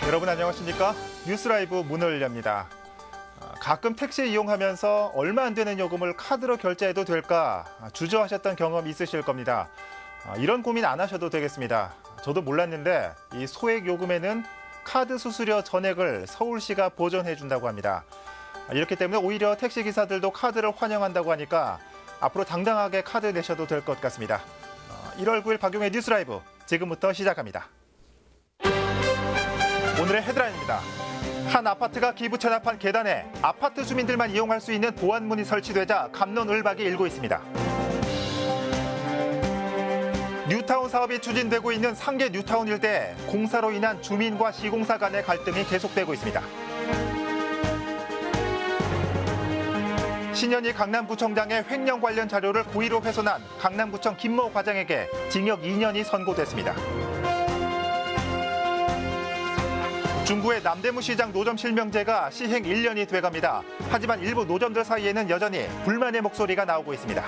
여러분 안녕하십니까? 뉴스라이브 문을 엽니다. 가끔 택시 이용하면서 얼마 안 되는 요금을 카드로 결제해도 될까 주저하셨던 경험 있으실 겁니다. 이런 고민 안 하셔도 되겠습니다. 저도 몰랐는데 이 소액 요금에는 카드 수수료 전액을 서울시가 보전해 준다고 합니다. 이렇기 때문에 오히려 택시 기사들도 카드를 환영한다고 하니까 앞으로 당당하게 카드 내셔도 될 것 같습니다. 1월 9일 박용의 뉴스라이브 지금부터 시작합니다. 오늘의 헤드라인입니다. 한 아파트가 기부 체납한 계단에 아파트 주민들만 이용할 수 있는 보안문이 설치되자 갑론을박이 일고 있습니다. 뉴타운 사업이 추진되고 있는 상계 뉴타운 일대에 공사로 인한 주민과 시공사 간의 갈등이 계속되고 있습니다. 신현희 강남구청장의 횡령 관련 자료를 고의로 훼손한 강남구청 김모 과장에게 징역 2년이 선고됐습니다. 중구의 남대문 시장 노점 실명제가 시행 1년이 돼갑니다. 하지만 일부 노점들 사이에는 여전히 불만의 목소리가 나오고 있습니다.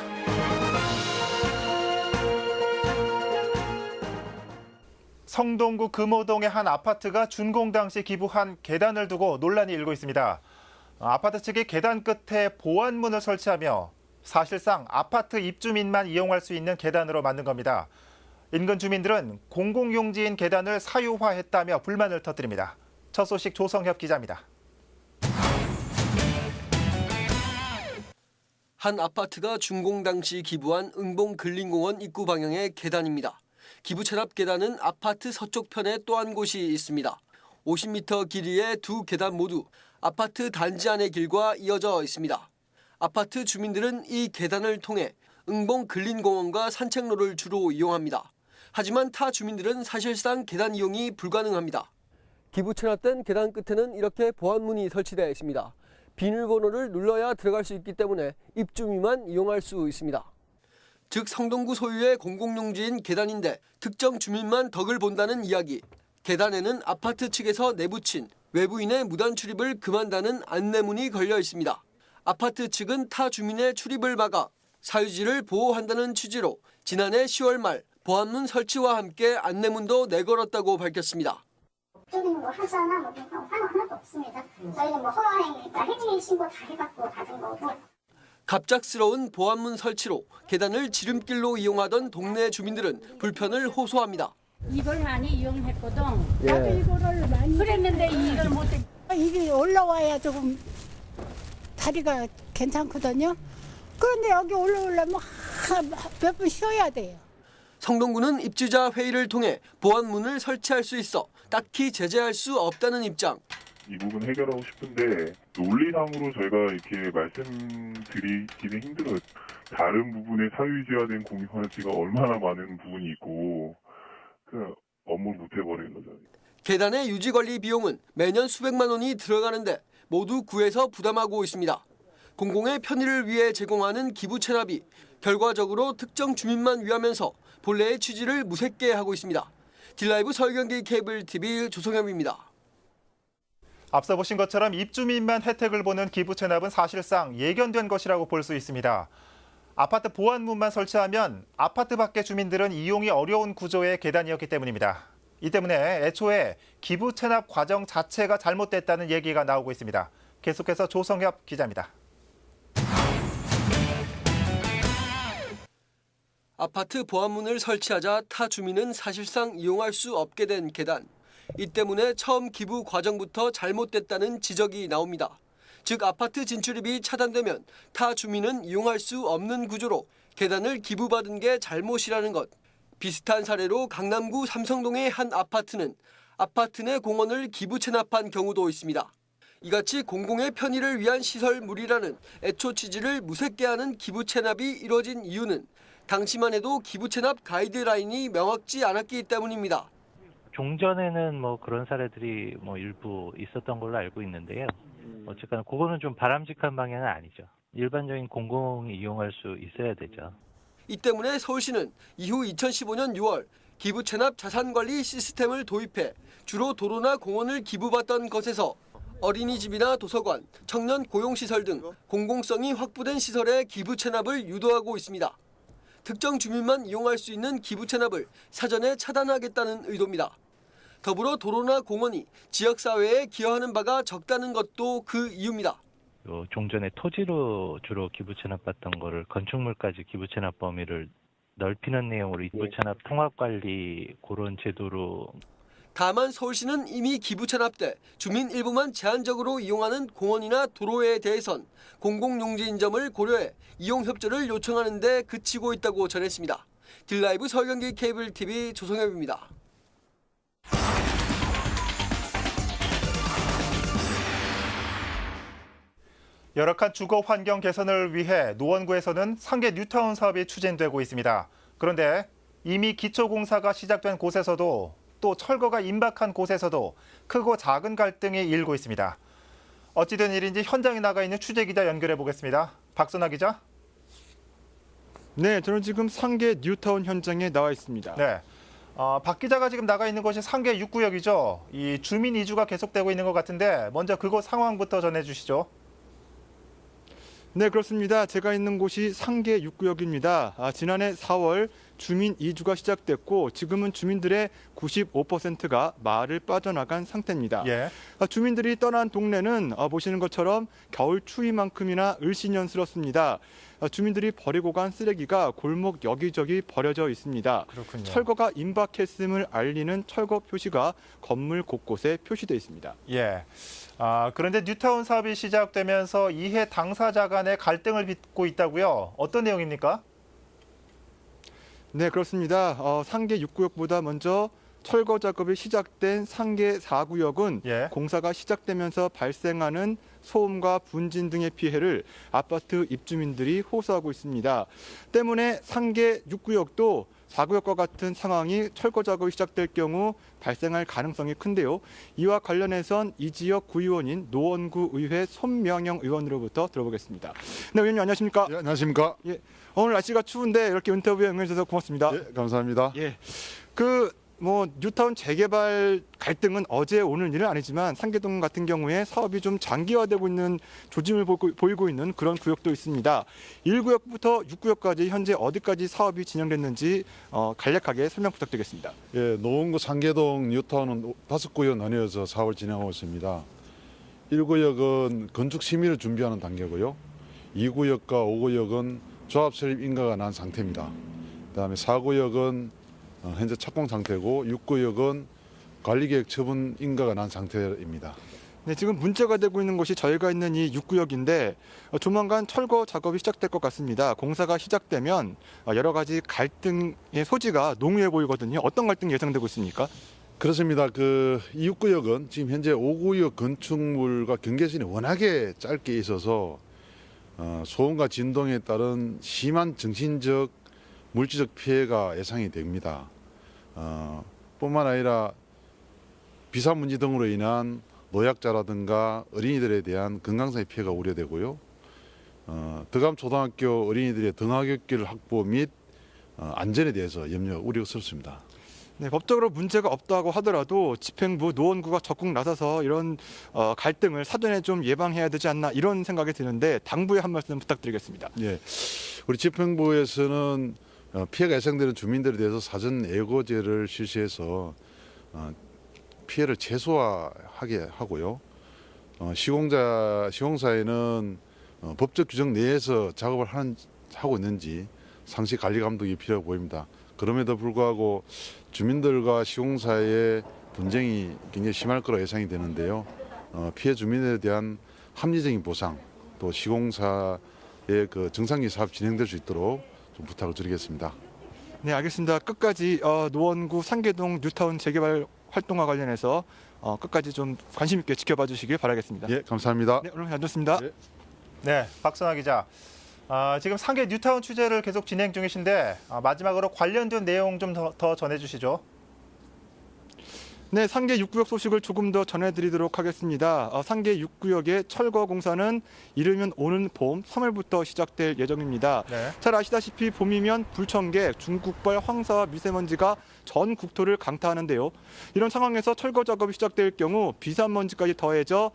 성동구 금호동의 한 아파트가 준공 당시 기부한 계단을 두고 논란이 일고 있습니다. 아파트 측이 계단 끝에 보안문을 설치하며 사실상 아파트 입주민만 이용할 수 있는 계단으로 만든 겁니다. 인근 주민들은 공공용지인 계단을 사유화했다며 불만을 터뜨립니다. 첫 소식 조성협 기자입니다. 한 아파트가 준공 당시 기부한 응봉 근린공원 입구 방향의 계단입니다. 기부 체납 계단은 아파트 서쪽 편에 또 한 곳이 있습니다. 50m 길이의 두 계단 모두 아파트 단지 안의 길과 이어져 있습니다. 아파트 주민들은 이 계단을 통해 응봉 근린공원과 산책로를 주로 이용합니다. 하지만 타 주민들은 사실상 계단 이용이 불가능합니다. 기부 체납된 계단 끝에는 이렇게 보안문이 설치되어 있습니다. 비밀번호를 눌러야 들어갈 수 있기 때문에 입주민만 이용할 수 있습니다. 즉 성동구 소유의 공공용지인 계단인데 특정 주민만 덕을 본다는 이야기. 계단에는 아파트 측에서 내붙인 외부인의 무단 출입을 금한다는 안내문이 걸려 있습니다. 아파트 측은 타 주민의 출입을 막아 사유지를 보호한다는 취지로 지난해 10월 말 보안문 설치와 함께 안내문도 내걸었다고 밝혔습니다. 법적인 거 하잖아, 뭐 하나도 없습니다. 저희는 뭐 허가행위니까 행위 신고 다 해갖고 받은 거고. 갑작스러운 보안문 설치로 계단을 지름길로 이용하던 동네 주민들은 불편을 호소합니다. 이걸 많이 이용했거든. 나도 이거를 많이 그랬는데 이걸 못해. 이게 올라와야 조금 다리가 괜찮거든요. 그런데 여기 올라오려면 몇 분 쉬어야 돼요. 성동구는 입주자 회의를 통해 보안문을 설치할 수 있어 딱히 제재할 수 없다는 입장. 이 부분 해결하고 싶은데 논리상으로 저희가 이렇게 말씀드리기는 힘들어요. 다른 부분에 사유지화된 공유화지가 얼마나 많은 부분이 있고 그냥 업무를 못 해버리는 거죠. 계단의 유지 관리 비용은 매년 수백만 원이 들어가는데 모두 구에서 부담하고 있습니다. 공공의 편의를 위해 제공하는 기부 체납이 결과적으로 특정 주민만 위하면서 본래의 취지를 무색게 하고 있습니다. 딜라이브 서울경기 케이블 TV 조성엽입니다. 앞서 보신 것처럼 입주민만 혜택을 보는 기부 체납은 사실상 예견된 것이라고 볼 수 있습니다. 아파트 보안문만 설치하면 아파트 밖의 주민들은 이용이 어려운 구조의 계단이었기 때문입니다. 이 때문에 애초에 기부 체납 과정 자체가 잘못됐다는 얘기가 나오고 있습니다. 계속해서 조성협 기자입니다. 아파트 보안문을 설치하자 타 주민은 사실상 이용할 수 없게 된 계단. 이 때문에 처음 기부 과정부터 잘못됐다는 지적이 나옵니다. 즉 아파트 진출입이 차단되면 타 주민은 이용할 수 없는 구조로 계단을 기부받은 게 잘못이라는 것. 비슷한 사례로 강남구 삼성동의 한 아파트는 아파트 내 공원을 기부 체납한 경우도 있습니다. 이같이 공공의 편의를 위한 시설물이라는 애초 취지를 무색게 하는 기부 체납이 이뤄진 이유는 당시만 해도 기부 체납 가이드라인이 명확지 않았기 때문입니다. 종전에는 뭐 그런 사례들이 뭐 일부 있었던 걸로 알고 있는데요. 어쨌거나 그거는 좀 바람직한 방향은 아니죠. 일반적인 공공이 이용할 수 있어야 되죠. 이 때문에 서울시는 이후 2015년 6월 기부 체납 자산관리 시스템을 도입해 주로 도로나 공원을 기부받던 것에서 어린이집이나 도서관, 청년 고용시설 등 공공성이 확보된 시설의 기부 체납을 유도하고 있습니다. 특정 주민만 이용할 수 있는 기부 체납을 사전에 차단하겠다는 의도입니다. 더불어 도로나 공원이 지역사회에 기여하는 바가 적다는 것도 그 이유입니다. 종전에 토지로 주로 기부 체납받던 거를 건축물까지 기부 체납 범위를 넓히는 내용으로 기부 체납 통합 관리 그런 제도로. 다만 서울시는 이미 기부 체납 때 주민 일부만 제한적으로 이용하는 공원이나 도로에 대해선 공공용지인점을 고려해 이용 협조를 요청하는 데 그치고 있다고 전했습니다. 딜라이브 서울경기 케이블 TV 조성엽입니다. 열악한 주거 환경 개선을 위해 노원구에서는 상계 뉴타운 사업이 추진되고 있습니다. 그런데 이미 기초공사가 시작된 곳에서도 또 철거가 임박한 곳에서도 크고 작은 갈등이 일고 있습니다. 어찌된 일인지 현장에 나가 있는 취재기자 연결해 보겠습니다. 박선아 기자. 네, 저는 지금 상계 뉴타운 현장에 나와 있습니다. 네. 박 기자가 지금 나가 있는 곳이 상계 6구역이죠. 이 주민 이주가 계속되고 있는 것 같은데 먼저 그곳 상황부터 전해주시죠. 네, 그렇습니다. 제가 있는 곳이 상계 6구역입니다. 지난해 4월 주민 이주가 시작됐고 지금은 주민들의 95%가 마을을 빠져나간 상태입니다. 예. 주민들이 떠난 동네는 보시는 것처럼 겨울 추위만큼이나 을씨년스럽습니다. 주민들이 버리고 간 쓰레기가 골목 여기저기 버려져 있습니다. 그렇군요. 철거가 임박했음을 알리는 철거 표시가 건물 곳곳에 표시되어 있습니다. 예. 그런데 뉴타운 사업이 시작되면서 이해 당사자 간의 갈등을 빚고 있다고요? 어떤 내용입니까? 네, 그렇습니다. 상계 6구역보다 먼저 철거 작업이 시작된 상계 4구역은 예. 공사가 시작되면서 발생하는 소음과 분진 등의 피해를 아파트 입주민들이 호소하고 있습니다. 때문에 상계 6구역도 4구역과 같은 상황이 철거 작업이 시작될 경우 발생할 가능성이 큰데요. 이와 관련해선 이 지역 구의원인 노원구 의회 손명영 의원으로부터 들어보겠습니다. 네, 의원님 안녕하십니까? 예, 안녕하십니까? 예, 오늘 날씨가 추운데 이렇게 인터뷰에 응해주셔서 고맙습니다. 예, 감사합니다. 예, 뉴타운 재개발 갈등은 어제 오늘 일은 아니지만 상계동 같은 경우에 사업이 좀 장기화되고 있는 조짐을 보이고 있는 그런 구역도 있습니다. 1구역부터 6구역까지 현재 어디까지 사업이 진행됐는지 간략하게 설명 부탁드리겠습니다. 예, 노원구 상계동 뉴타운은 5구역 나뉘어서 사업을 진행하고 있습니다. 1구역은 건축 심의를 준비하는 단계고요. 2구역과 5구역은 조합 설립 인가가 난 상태입니다. 그다음에 4구역은 현재 착공 상태고 6구역은 관리계획 처분 인가가 난 상태입니다. 네, 지금 문제가 되고 있는 곳이 저희가 있는 이 6구역인데 조만간 철거 작업이 시작될 것 같습니다. 공사가 시작되면 여러 가지 갈등의 소지가 농후해 보이거든요. 어떤 갈등이 예상되고 있습니까? 그렇습니다. 이 6구역은 지금 현재 5구역 건축물과 경계선이 워낙에 짧게 있어서 소음과 진동에 따른 심한 정신적, 물질적 피해가 예상이 됩니다. 뿐만 아니라 비사문지 등으로 인한 노약자라든가 어린이들에 대한 건강상의 피해가 우려되고요. 덕암초등학교 어린이들의 등하굣길 확보 및 안전에 대해서 우려스럽습니다. 네, 법적으로 문제가 없다고 하더라도 집행부, 노원구가 적극 나서서 이런 갈등을 사전에 좀 예방해야 되지 않나 이런 생각이 드는데 당부의 한 말씀 부탁드리겠습니다. 예, 우리 집행부에서는 피해가 예상되는 주민들에 대해서 사전 예고제를 실시해서 피해를 최소화하게 하고요. 시공사에는 법적 규정 내에서 작업을 하고 있는지 상시 관리 감독이 필요해 보입니다. 그럼에도 불구하고 주민들과 시공사의 분쟁이 굉장히 심할 거라 예상이 되는데요. 피해 주민에 대한 합리적인 보상, 또 시공사의 정상적인 사업 진행될 수 있도록 좀 부탁을 드리겠습니다. 네, 알겠습니다. 끝까지 노원구 상계동 뉴타운 재개발 활동과 관련해서 끝까지 좀 관심 있게 지켜봐 주시길 바라겠습니다. 예, 감사합니다. 네, 오늘 잘 듣습니다. 예. 네, 박선아 기자. 지금 상계 뉴타운 취재를 계속 진행 중이신데 마지막으로 관련된 내용 좀 더 전해주시죠. 네, 상계 6구역 소식을 조금 더 전해드리도록 하겠습니다. 상계 6구역의 철거 공사는 이르면 오는 봄 3월부터 시작될 예정입니다. 네. 잘 아시다시피 봄이면 불청객, 중국발 황사와 미세먼지가 전 국토를 강타하는데요. 이런 상황에서 철거 작업이 시작될 경우 비산먼지까지 더해져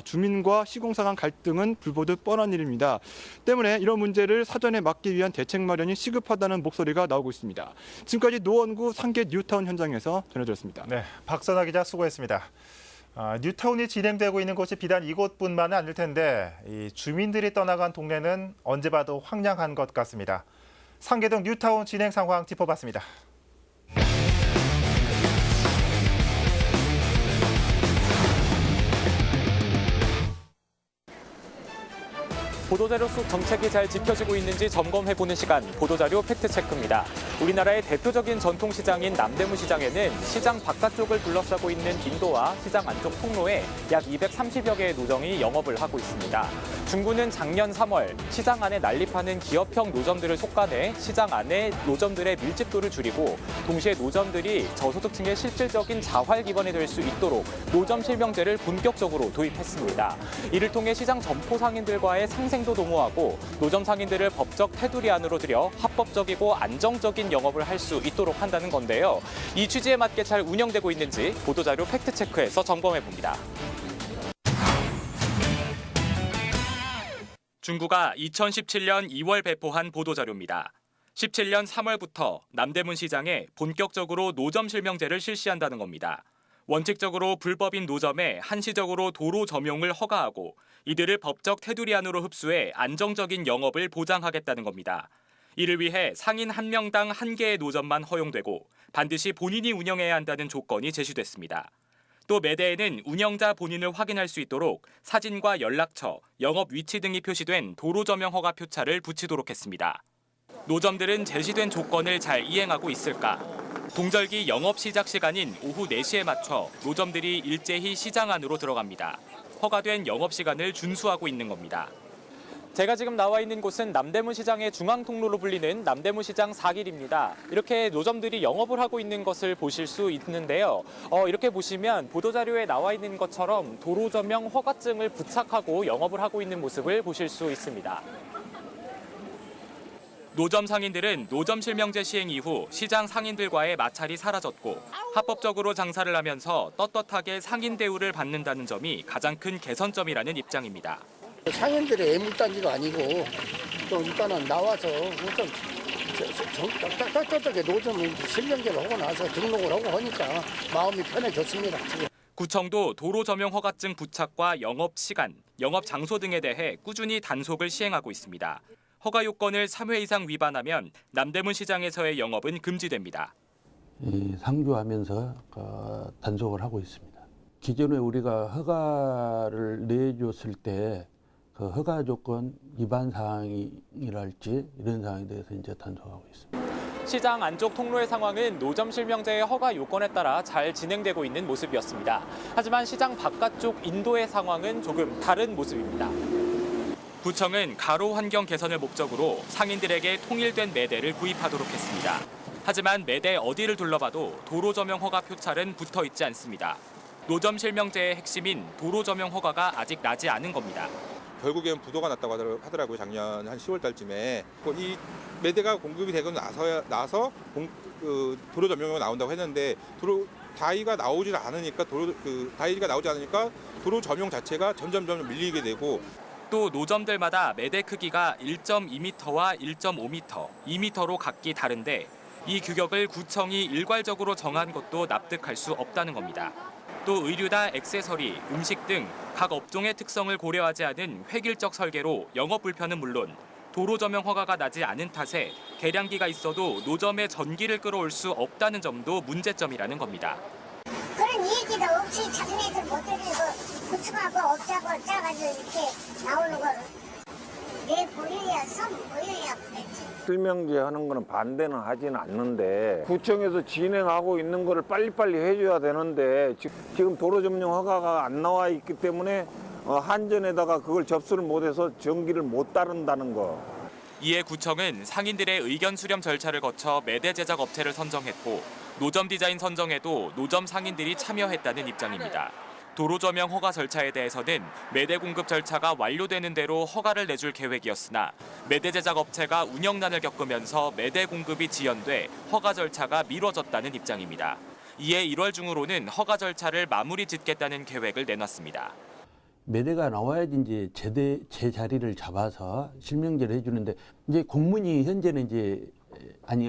주민과 시공사 간 갈등은 불보듯 뻔한 일입니다. 때문에 이런 문제를 사전에 막기 위한 대책 마련이 시급하다는 목소리가 나오고 있습니다. 지금까지 노원구 상계 뉴타운 현장에서 전해드렸습니다. 네, 박선아 기자 수고했습니다. 뉴타운이 진행되고 있는 곳이 비단 이곳뿐만은 아닐 텐데 이 주민들이 떠나간 동네는 언제 봐도 황량한 것 같습니다. 상계동 뉴타운 진행 상황 짚어봤습니다. 보도자료 속 정책이 잘 지켜지고 있는지 점검해보는 시간, 보도자료 팩트체크입니다. 우리나라의 대표적인 전통시장인 남대문 시장에는 시장 바깥쪽을 둘러싸고 있는 인도와 시장 안쪽 통로에 약 230여 개의 노점이 영업을 하고 있습니다. 중구는 작년 3월 시장 안에 난립하는 기업형 노점들을 속아내 시장 안에 노점들의 밀집도를 줄이고 동시에 노점들이 저소득층의 실질적인 자활 기반이 될 수 있도록 노점 실명제를 본격적으로 도입했습니다. 이를 통해 시장 점포 상인들과의 상생도 도모하고 노점 상인들을 법적 테두리 안으로 들여 합법적이고 안정적인 영업을 할 수 있도록 한다는 건데요. 이 취지에 맞게 잘 운영되고 있는지 보도자료 팩트체크에서 점검해봅니다. 중구가 2017년 2월 배포한 보도자료입니다. 17년 3월부터 남대문 시장에 본격적으로 노점 실명제를 실시한다는 겁니다. 원칙적으로 불법인 노점에 한시적으로 도로 점용을 허가하고 이들을 법적 테두리 안으로 흡수해 안정적인 영업을 보장하겠다는 겁니다. 이를 위해 상인 1명당 1개의 노점만 허용되고 반드시 본인이 운영해야 한다는 조건이 제시됐습니다. 또 매대에는 운영자 본인을 확인할 수 있도록 사진과 연락처, 영업 위치 등이 표시된 도로 점용 허가 표차를 붙이도록 했습니다. 노점들은 제시된 조건을 잘 이행하고 있을까? 동절기 영업 시작 시간인 오후 4시에 맞춰 노점들이 일제히 시장 안으로 들어갑니다. 허가된 영업 시간을 준수하고 있는 겁니다. 제가 지금 나와 있는 곳은 남대문 시장의 중앙 통로로 불리는 남대문 시장 4길입니다. 이렇게 노점들이 영업을 하고 있는 것을 보실 수 있는데요. 이렇게 보시면 보도자료에 나와 있는 것처럼 도로 점용 허가증을 부착하고 영업을 하고 있는 모습을 보실 수 있습니다. 노점 상인들은 노점 실명제 시행 이후 시장 상인들과의 마찰이 사라졌고 합법적으로 장사를 하면서 떳떳하게 상인 대우를 받는다는 점이 가장 큰 개선점이라는 입장입니다. 상인들의 애물단지가 아니고 또 일단은 나와서 우선 떳떳하게 노점 실명제를 하고 나서 등록을 하고 하니까 마음이 편해졌습니다. 지금. 구청도 도로 점용 허가증 부착과 영업 시간, 영업 장소 등에 대해 꾸준히 단속을 시행하고 있습니다. 허가 요건을 3회 이상 위반하면 남대문 시장에서의 영업은 금지됩니다. 상주하면서 단속을 하고 있습니다. 기존에 우리가 허가를 내줬을 때 그 허가 조건 위반 사항이랄지 이런 사항에 대해서 이제 단속하고 있습니다. 시장 안쪽 통로의 상황은 노점 실명제의 허가 요건에 따라 잘 진행되고 있는 모습이었습니다. 하지만 시장 바깥쪽 인도의 상황은 조금 다른 모습입니다. 구청은 가로 환경 개선을 목적으로 상인들에게 통일된 매대를 구입하도록 했습니다. 하지만 매대 어디를 둘러봐도 도로 점용 허가 표찰은 붙어 있지 않습니다. 노점 실명제의 핵심인 도로 점용 허가가 아직 나지 않은 겁니다. 결국엔 부도가 났다고 하더라고요. 작년 한 10월 달쯤에. 이 매대가 공급이 되고 나서 도로 점용이 나온다고 했는데 다이가 나오지 않으니까 도로 점용 자체가 점점 밀리게 되고 또 노점들마다 매대 크기가 1.2m와 1.5m, 2m로 각기 다른데 이 규격을 구청이 일괄적으로 정한 것도 납득할 수 없다는 겁니다. 또 의류나 액세서리, 음식 등 각 업종의 특성을 고려하지 않은 획일적 설계로 영업 불편은 물론 도로 점용 허가가 나지 않은 탓에 계량기가 있어도 노점에 전기를 끌어올 수 없다는 점도 문제점이라는 겁니다. 그런 얘기도 없이 자기네들 못해서 구청하고 업자고 짜가지고 이렇게 나오는 걸 내 보여야 보여야 그랬지. 실명제 하는 거는 반대는 하지는 않는데 구청에서 진행하고 있는 거를 빨리빨리 해줘야 되는데 지금 도로 점용 허가가 안 나와 있기 때문에 한전에다가 그걸 접수를 못해서 전기를 못 따른다는 거. 이에 구청은 상인들의 의견 수렴 절차를 거쳐 매대 제작 업체를 선정했고 노점 디자인 선정에도 노점 상인들이 참여했다는 입장입니다. 도로 조명 허가 절차에 대해서는 매대 공급 절차가 완료되는 대로 허가를 내줄 계획이었으나 매대 제작 업체가 운영난을 겪으면서 매대 공급이 지연돼 허가 절차가 미뤄졌다는 입장입니다. 이에 1월 중으로는 허가 절차를 마무리 짓겠다는 계획을 내놨습니다. 매대가 나와야지 이제 제 자리를 잡아서 실명제를 해주는데 이제 공문이 현재는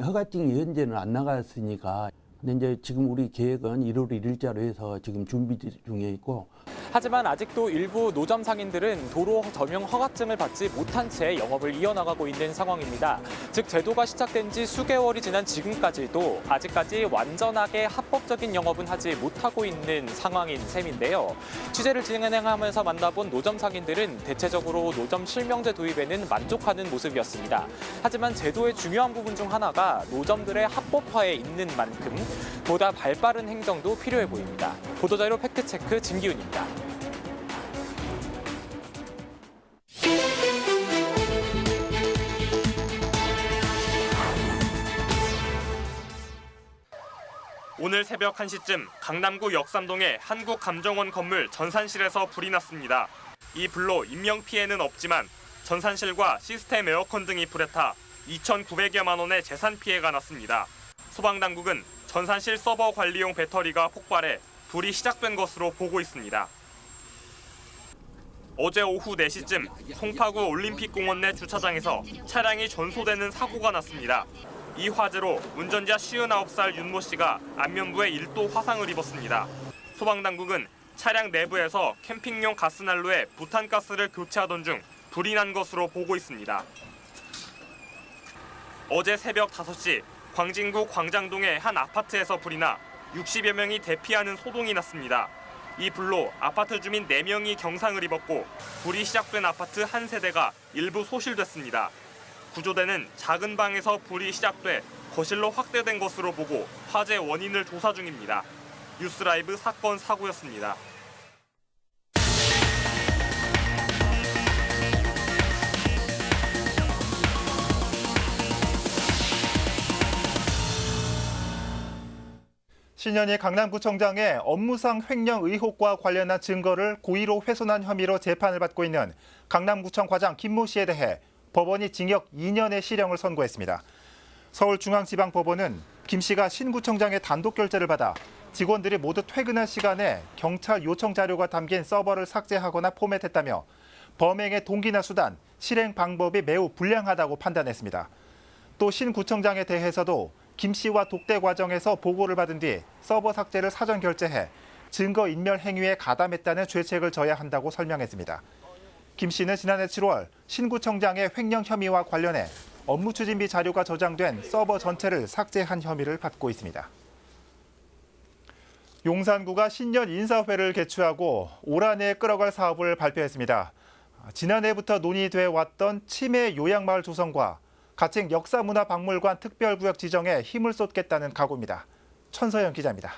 허가증이 현재는 안 나갔으니까. 근데 이제 지금 우리 계획은 1월 1일자로 해서 지금 준비 중에 있고. 하지만 아직도 일부 노점 상인들은 도로 점용 허가증을 받지 못한 채 영업을 이어나가고 있는 상황입니다. 즉 제도가 시작된 지 수개월이 지난 지금까지도 아직까지 완전하게 합법적인 영업은 하지 못하고 있는 상황인 셈인데요. 취재를 진행하면서 만나본 노점 상인들은 대체적으로 노점 실명제 도입에는 만족하는 모습이었습니다. 하지만 제도의 중요한 부분 중 하나가 노점들의 합법화에 있는 만큼 보다 발빠른 행정도 필요해 보입니다. 보도자료 팩트체크 진기훈입니다. 오늘 새벽 1시쯤 강남구 역삼동의 한국감정원 건물 전산실에서 불이 났습니다. 이 불로 인명피해는 없지만 전산실과 시스템 에어컨 등이 불에 타 2,900여만 원의 재산 피해가 났습니다. 소방당국은 전산실 서버 관리용 배터리가 폭발해 불이 시작된 것으로 보고 있습니다. 어제 오후 4시쯤 송파구 올림픽공원 내 주차장에서 차량이 전소되는 사고가 났습니다. 이 화재로 운전자 59살 윤모 씨가 안면부에 1도 화상을 입었습니다. 소방당국은 차량 내부에서 캠핑용 가스난로에 부탄가스를 교체하던 중 불이 난 것으로 보고 있습니다. 어제 새벽 5시 광진구 광장동의 한 아파트에서 불이 나 60여 명이 대피하는 소동이 났습니다. 이 불로 아파트 주민 4명이 경상을 입었고 불이 시작된 아파트 한 세대가 일부 소실됐습니다. 구조대는 작은 방에서 불이 시작돼 거실로 확대된 것으로 보고 화재 원인을 조사 중입니다. 뉴스라이브 사건 사고였습니다. 신현희 강남구청장의 업무상 횡령 의혹과 관련한 증거를 고의로 훼손한 혐의로 재판을 받고 있는 강남구청 과장 김모 씨에 대해 법원이 징역 2년의 실형을 선고했습니다. 서울중앙지방법원은 김 씨가 신 구청장의 단독 결재를 받아 직원들이 모두 퇴근할 시간에 경찰 요청 자료가 담긴 서버를 삭제하거나 포맷했다며 범행의 동기나 수단, 실행 방법이 매우 불량하다고 판단했습니다. 또 신 구청장에 대해서도 김 씨와 독대 과정에서 보고를 받은 뒤 서버 삭제를 사전 결재해 증거 인멸 행위에 가담했다는 죄책을 져야 한다고 설명했습니다. 김 씨는 지난해 7월 신 구청장의 횡령 혐의와 관련해 업무 추진비 자료가 저장된 서버 전체를 삭제한 혐의를 받고 있습니다. 용산구가 신년 인사회를 개최하고 올 한 해 끌어갈 사업을 발표했습니다. 지난해부터 논의돼 왔던 치매 요양마을 조성과 가칭 역사문화박물관 특별구역 지정에 힘을 쏟겠다는 각오입니다. 천서영 기자입니다.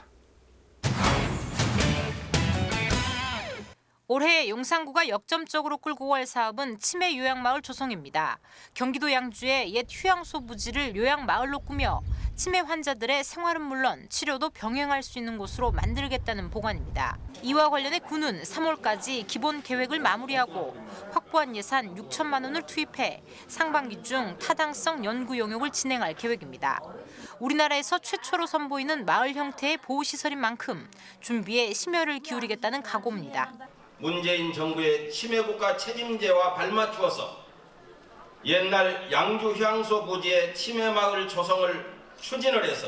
올해 용산구가 역점적으로 끌고 갈 사업은 치매 요양마을 조성입니다. 경기도 양주의 옛 휴양소 부지를 요양마을로 꾸며 치매 환자들의 생활은 물론 치료도 병행할 수 있는 곳으로 만들겠다는 보관입니다. 이와 관련해 구는 3월까지 기본 계획을 마무리하고 확보한 예산 6천만 원을 투입해 상반기 중 타당성 연구 용역을 진행할 계획입니다. 우리나라에서 최초로 선보이는 마을 형태의 보호시설인 만큼 준비에 심혈을 기울이겠다는 각오입니다. 문재인 정부의 치매국가 책임제와 발맞추어서 옛날 양주 휴양소 부지의 치매마을 조성을 추진을 해서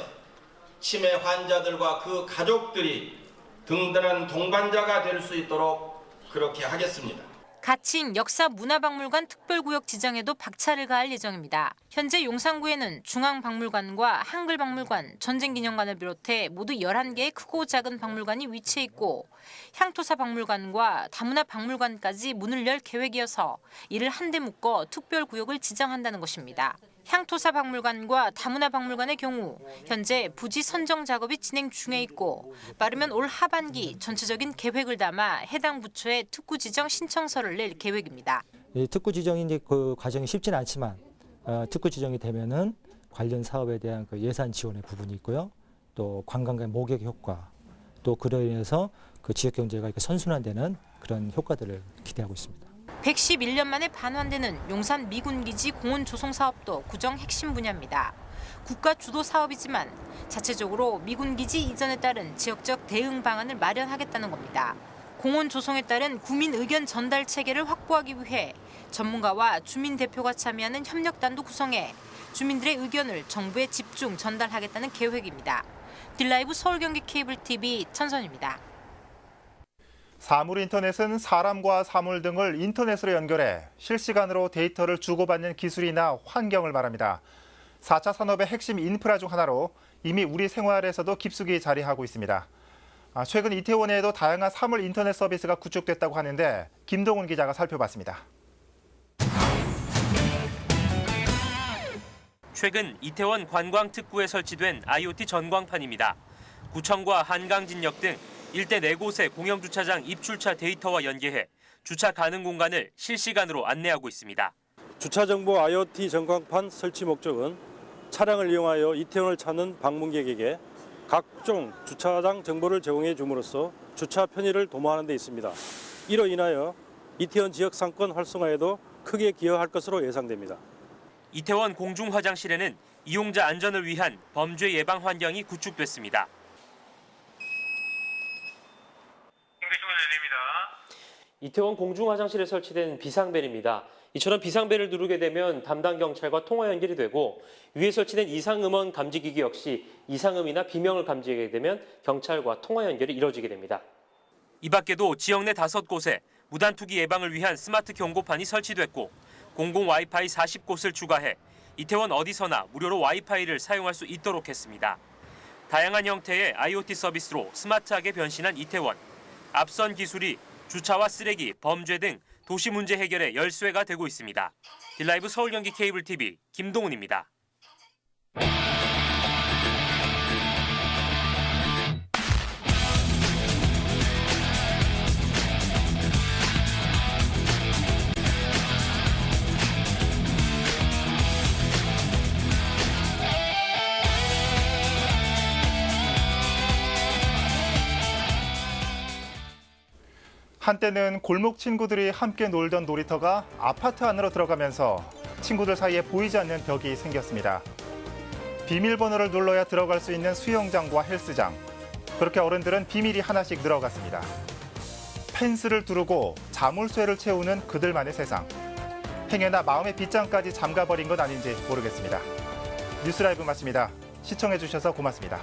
치매 환자들과 그 가족들이 든든한 동반자가 될 수 있도록 그렇게 하겠습니다. 가칭 역사문화박물관 특별구역 지정에도 박차를 가할 예정입니다. 현재 용산구에는 중앙박물관과 한글박물관, 전쟁기념관을 비롯해 모두 11개의 크고 작은 박물관이 위치해 있고 향토사박물관과 다문화박물관까지 문을 열 계획이어서 이를 한데 묶어 특별구역을 지정한다는 것입니다. 향토사박물관과 다문화박물관의 경우 현재 부지 선정 작업이 진행 중에 있고 빠르면 올 하반기 전체적인 계획을 담아 해당 부처에 특구 지정 신청서를 낼 계획입니다. 특구 지정이 이제 그 과정이 쉽지는 않지만 특구 지정이 되면은 관련 사업에 대한 그 예산 지원의 부분이 있고요. 또 관광객 목격 효과, 또 그로 인해서 그 지역 경제가 이렇게 선순환되는 그런 효과들을 기대하고 있습니다. 111년 만에 반환되는 용산 미군기지 공원 조성 사업도 구정 핵심 분야입니다. 국가 주도 사업이지만 자체적으로 미군기지 이전에 따른 지역적 대응 방안을 마련하겠다는 겁니다. 공원 조성에 따른 구민 의견 전달 체계를 확보하기 위해 전문가와 주민 대표가 참여하는 협력단도 구성해 주민들의 의견을 정부에 집중 전달하겠다는 계획입니다. 딜라이브 서울경기 케이블 TV 천선입니다. 사물 인터넷은 사람과 사물 등을 인터넷으로 연결해 실시간으로 데이터를 주고받는 기술이나 환경을 말합니다. 4차 산업의 핵심 인프라 중 하나로 이미 우리 생활에서도 깊숙이 자리하고 있습니다. 최근 이태원에도 다양한 사물 인터넷 서비스가 구축됐다고 하는데 김동훈 기자가 살펴봤습니다. 최근 이태원 관광특구에 설치된 IoT 전광판입니다. 구청과 한강진역 등 일대 4곳의 공영주차장 입출차 데이터와 연계해 주차 가능 공간을 실시간으로 안내하고 있습니다. 주차정보 IoT 전광판 설치 목적은 차량을 이용하여 이태원을 찾는 방문객에게 각종 주차장 정보를 제공해 줌으로써 주차 편의를 도모하는 데 있습니다. 이로 인하여 이태원 지역 상권 활성화에도 크게 기여할 것으로 예상됩니다. 이태원 공중화장실에는 이용자 안전을 위한 범죄 예방 환경이 구축됐습니다. 이태원 공중화장실에 설치된 비상벨입니다. 이처럼 비상벨을 누르게 되면 담당 경찰과 통화 연결이 되고 위에 설치된 이상음원 감지기기 역시 이상음이나 비명을 감지하게 되면 경찰과 통화 연결이 이뤄지게 됩니다. 이 밖에도 지역 내 5곳에 무단 투기 예방을 위한 스마트 경고판이 설치됐고 공공 와이파이 40곳을 추가해 이태원 어디서나 무료로 와이파이를 사용할 수 있도록 했습니다. 다양한 형태의 IoT 서비스로 스마트하게 변신한 이태원. 앞선 기술이 주차와 쓰레기, 범죄 등 도시 문제 해결의 열쇠가 되고 있습니다. 딜라이브 서울경기 케이블 TV 김동훈입니다. 한때는 골목 친구들이 함께 놀던 놀이터가 아파트 안으로 들어가면서 친구들 사이에 보이지 않는 벽이 생겼습니다. 비밀번호를 눌러야 들어갈 수 있는 수영장과 헬스장. 그렇게 어른들은 비밀이 하나씩 늘어갔습니다. 펜스를 두르고 자물쇠를 채우는 그들만의 세상. 행여나 마음의 빗장까지 잠가버린 건 아닌지 모르겠습니다. 뉴스라이브 마칩니다. 시청해주셔서 고맙습니다.